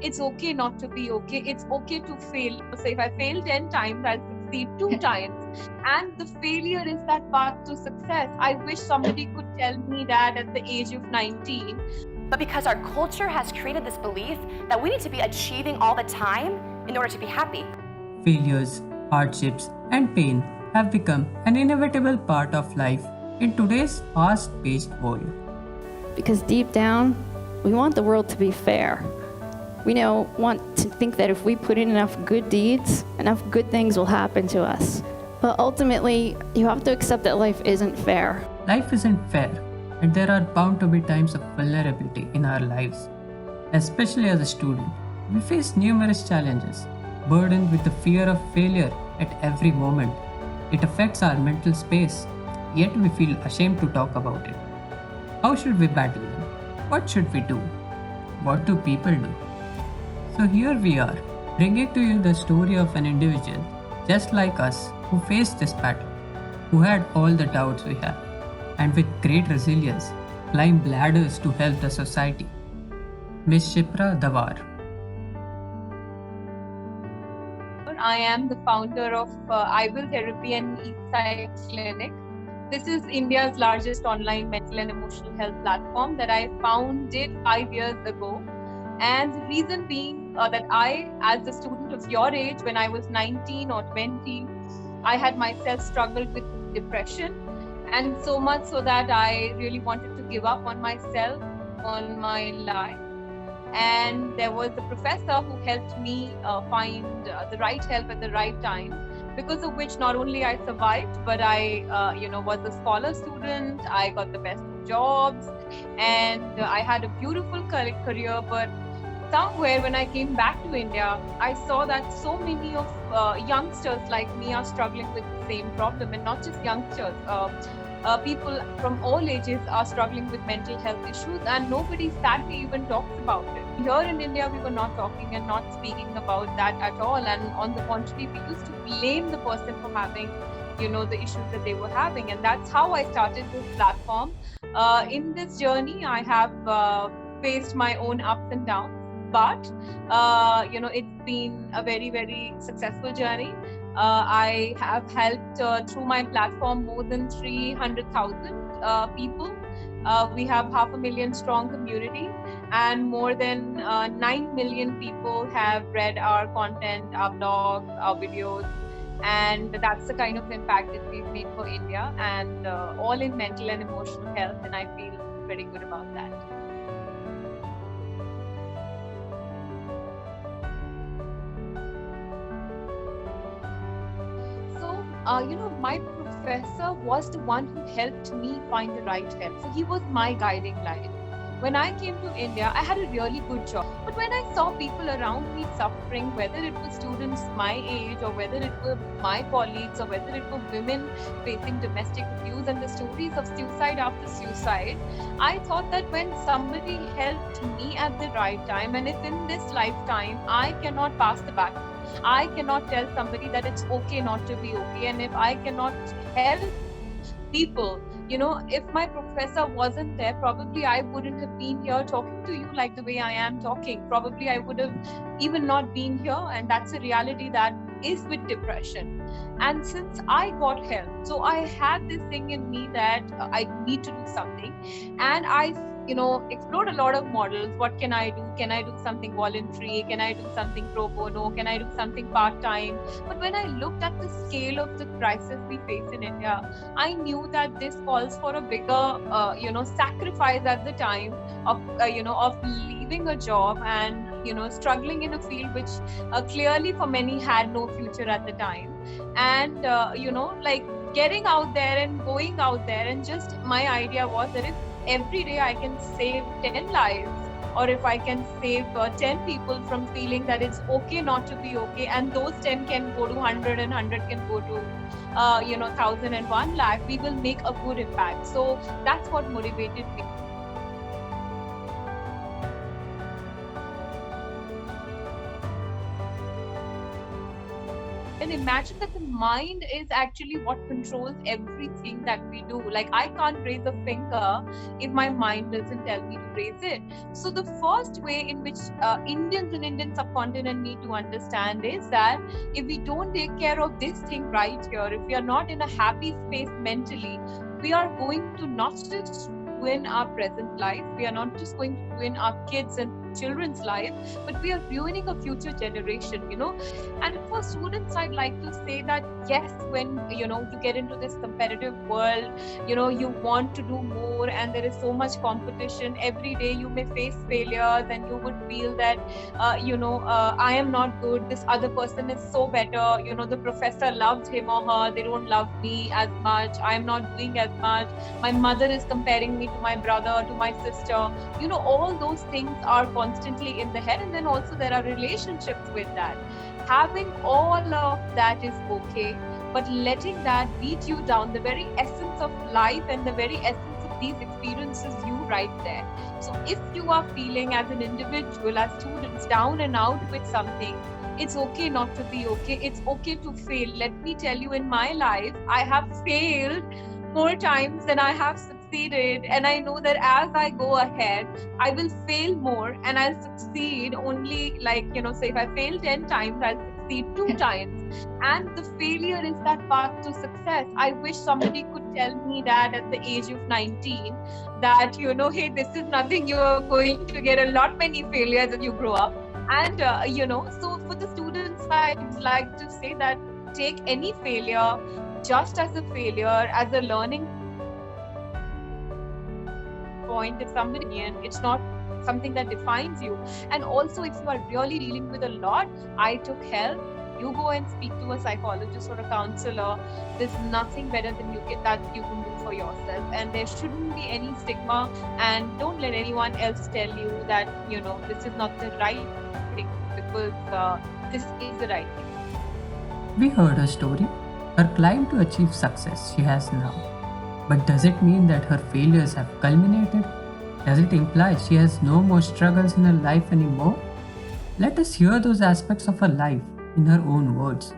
it's okay not to be okay. It's okay to fail. So if I fail 10 times, I'll succeed 2 times. And the failure is that path to success. I wish somebody could tell me that at the age of 19. But because our culture has created this belief that we need to be achieving all the time in order to be happy. Failures, hardships, and pain have become an inevitable part of life in today's fast paced world. Because deep down, we want the world to be fair. We want to think that if we put in enough good deeds, enough good things will happen to us. But ultimately, you have to accept that life isn't fair. Life isn't fair, and there are bound to be times of vulnerability in our lives. Especially as a student, we face numerous challenges, burdened with the fear of failure at every moment. It affects our mental space, yet we feel ashamed to talk about it. How should we battle them? What should we do? What do people do? So here we are, bringing to you the story of an individual just like us who faced this battle, who had all the doubts we have, and with great resilience climbed ladders to help the society. Miss Shipra Dawar. I am the founder of IWill Therapy and ePsyClinic. This is India's largest online mental and emotional health platform that I founded 5 years ago. And the reason being that I, as a student of your age, when I was 19 or 20, I had myself struggled with depression. And so much so that I really wanted to give up on myself, on my life. And there was a professor who helped me find the right help at the right time, because of which not only I survived, but I was a scholar student. I got the best jobs, and I had a beautiful career. But somewhere when I came back to India, I saw that so many of youngsters like me are struggling with the same problem, and not just youngsters. People from all ages are struggling with mental health issues, and nobody sadly even talks about it. Here in India, we were not talking and not speaking about that at all. And on the contrary, we used to blame the person for having, the issues that they were having. And that's how I started this platform. In this journey, I have faced my own ups and downs, but, it's been a very, very successful journey. I have helped through my platform more than 300,000 people. We have 500,000 strong community, and more than 9 million people have read our content, our blogs, our videos. And that's the kind of impact that we've made for India, and all in mental and emotional health. And I feel very good about that. My professor was the one who helped me find the right help. So he was my guiding light. When I came to India, I had a really good job. But when I saw people around me suffering, whether it was students my age, or whether it were my colleagues, or whether it were women facing domestic abuse and the stories of suicide after suicide, I thought that when somebody helped me at the right time, and if in this lifetime I cannot pass the baton, I cannot tell somebody that it's okay not to be okay. And if I cannot help people, if my professor wasn't there, probably I wouldn't have been here talking to you like the way I am talking. Probably I would have even not been here. And that's a reality that is with depression. And since I got help, so I had this thing in me that I need to do something. And I explored a lot of models. What can I do? Can I do something voluntary? Can I do something pro bono? Can I do something part-time? But when I looked at the scale of the crisis we face in India, I knew that this calls for a bigger, sacrifice at the time of leaving a job and, struggling in a field which clearly for many had no future at the time. And, getting out there and going out there, and just my idea was that if every day I can save 10 lives, or if I can save 10 people from feeling that it's okay not to be okay, and those 10 can go to 100 and 100 can go to 1,000 and 1 lakh, we will make a good impact. So that's what motivated me. And imagine that the mind is actually what controls everything that we do. Like, I can't raise a finger if my mind doesn't tell me to raise it. So the first way in which Indians in Indian subcontinent need to understand is that if we don't take care of this thing right here, if we are not in a happy space mentally, we are going to not just ruin our present life, we are not just going to ruin our kids and children's life, but we are ruining a future generation, And for students, I'd like to say that yes, when you get into this competitive world, you want to do more, and there is so much competition every day. You may face failures, and you would feel that I am not good, this other person is so better, the professor loves him or her, they don't love me as much, I am not doing as much, my mother is comparing me to my brother, to my sister. All those things are constantly in the head, and then also there are relationships with that. Having all of that is okay, but letting that beat you down, the very essence of life and the very essence of these experiences, you right there. So if you are feeling as an individual, as students, down and out with something, it's okay not to be okay. It's okay to fail. Let me tell you, in my life, I have failed more times than I have succeeded, and I know that as I go ahead, I will fail more and I'll succeed only, say if I fail 10 times, I'll succeed 2 times, and the failure is that path to success. I wish somebody could tell me that at the age of 19, that hey, this is nothing, you are going to get a lot many failures as you grow up. And so for the students, I'd like to say that take any failure just as a failure, as a learning point. If somebody, it's not something that defines you. And also, if you are really dealing with a lot, I took help. You go and speak to a psychologist or a counselor. There's nothing better than that you can do for yourself, and there shouldn't be any stigma. And don't let anyone else tell you that this is not the right thing, because this is the right thing. We heard her story, her climb to achieve success she has now. But does it mean that her failures have culminated? Does it imply she has no more struggles in her life anymore? Let us hear those aspects of her life in her own words.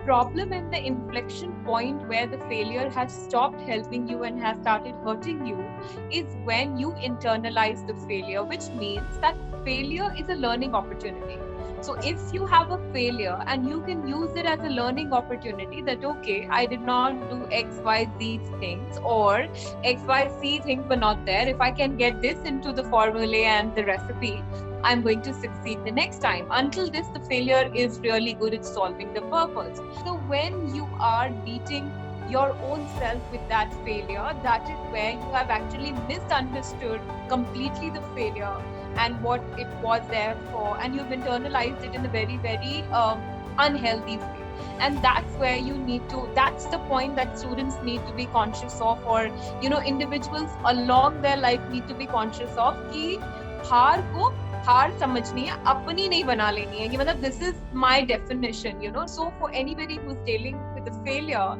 Problem in the inflection point where the failure has stopped helping you and has started hurting you is when you internalize the failure, which means that failure is a learning opportunity. So if you have a failure and you can use it as a learning opportunity, that okay, I did not do X, Y, Z things, or X, Y, Z things were not there. If I can get this into the formula and the recipe, I'm going to succeed the next time. Until this, the failure is really good at solving the purpose. So when you are beating your own self with that failure, that is where you have actually misunderstood completely the failure and what it was there for, and you've internalized it in a very, very unhealthy way. And that's where you need to, that's the point that students need to be conscious of, or individuals along their life need to be conscious of, कि हार समझनी है, अपनी नहीं बना लेनी है. मतलब this is my definition, So for anybody who's dealing with a failure,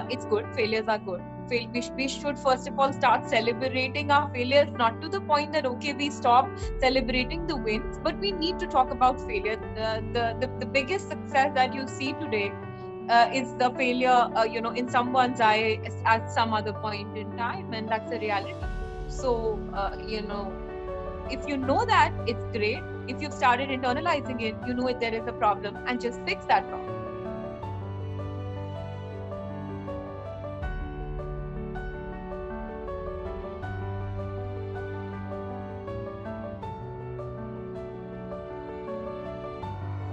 it's good. Failures are good. We should first of all start celebrating our failures, not to the point that okay, we stop celebrating the wins, but we need to talk about failure. The biggest success that you see today is the failure, in someone's eye at some other point in time, and that's a reality. So if you know that, it's great. If you've started internalizing it, you know there is a problem, and just fix that problem.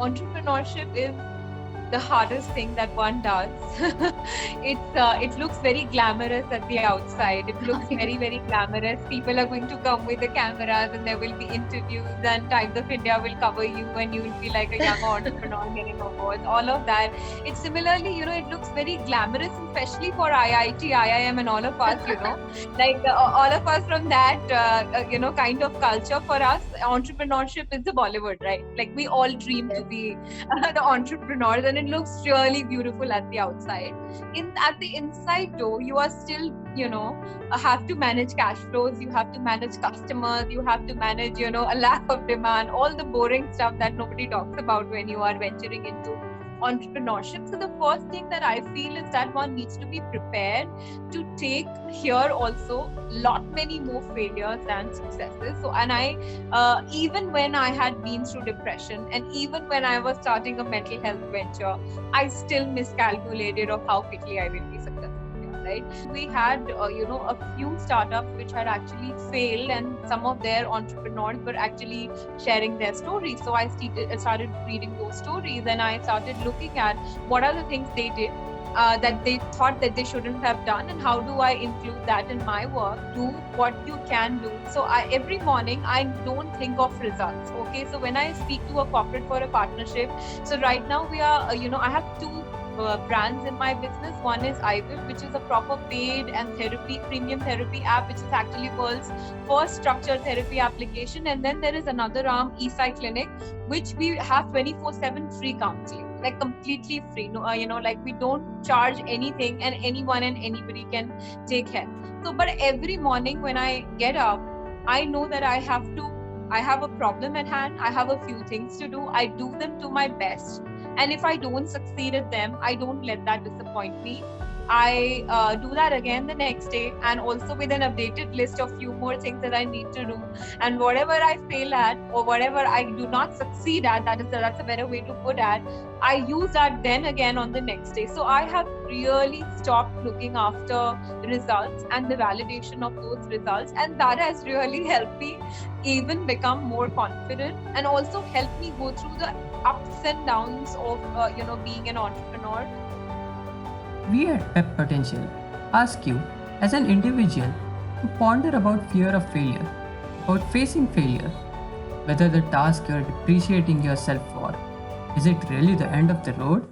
Entrepreneurship is the hardest thing that one does. It looks very glamorous at the outside. It looks very, very glamorous. People are going to come with the cameras, and there will be interviews, and Times of India will cover you, and you will be like a young entrepreneur getting awards. All of that. It's similarly, it looks very glamorous, especially for IIT, IIM, and all of us. Like all of us from that, kind of culture. For us, entrepreneurship is the Bollywood, right? Like we all dream to be the entrepreneurs, and it looks really beautiful at the outside. At the inside though, you are still, have to manage cash flows, you have to manage customers, you have to manage, a lack of demand, all the boring stuff that nobody talks about when you are venturing into entrepreneurship. So the first thing that I feel is that one needs to be prepared to take here also many more failures than successes. So, and even when I had been through depression, and even when I was starting a mental health venture, I still miscalculated of how quickly I will be successful. Right? We had, a few startups which had actually failed, and some of their entrepreneurs were actually sharing their stories. So I started reading those stories, and I started looking at what are the things they did that they thought that they shouldn't have done, and how do I include that in my work. Do what you can do. So every morning I don't think of results. Okay, so when I speak to a corporate for a partnership, so right now we are, I have two brands in my business. One is IWill, which is a proper paid and premium therapy app, which is actually world's first structured therapy application. And then there is another arm, ePsyClinic, which we have 24/7 free counseling, like completely free. No, we don't charge anything, and anyone and anybody can take help. So, but every morning when I get up, I know that I have a problem at hand. I have a few things to do. I do them to my best. And if I don't succeed at them, I don't let that disappoint me. I do that again the next day, and also with an updated list of few more things that I need to do. And whatever I fail at, or whatever I do not succeed at, that's a better way to put it, I use that then again on the next day. So I have really stopped looking after results and the validation of those results, and that has really helped me even become more confident, and also helped me go through the ups and downs of being an entrepreneur. We at Pep Potential ask you as an individual to ponder about fear of failure, about facing failure, whether the task you're depreciating yourself for, is it really the end of the road?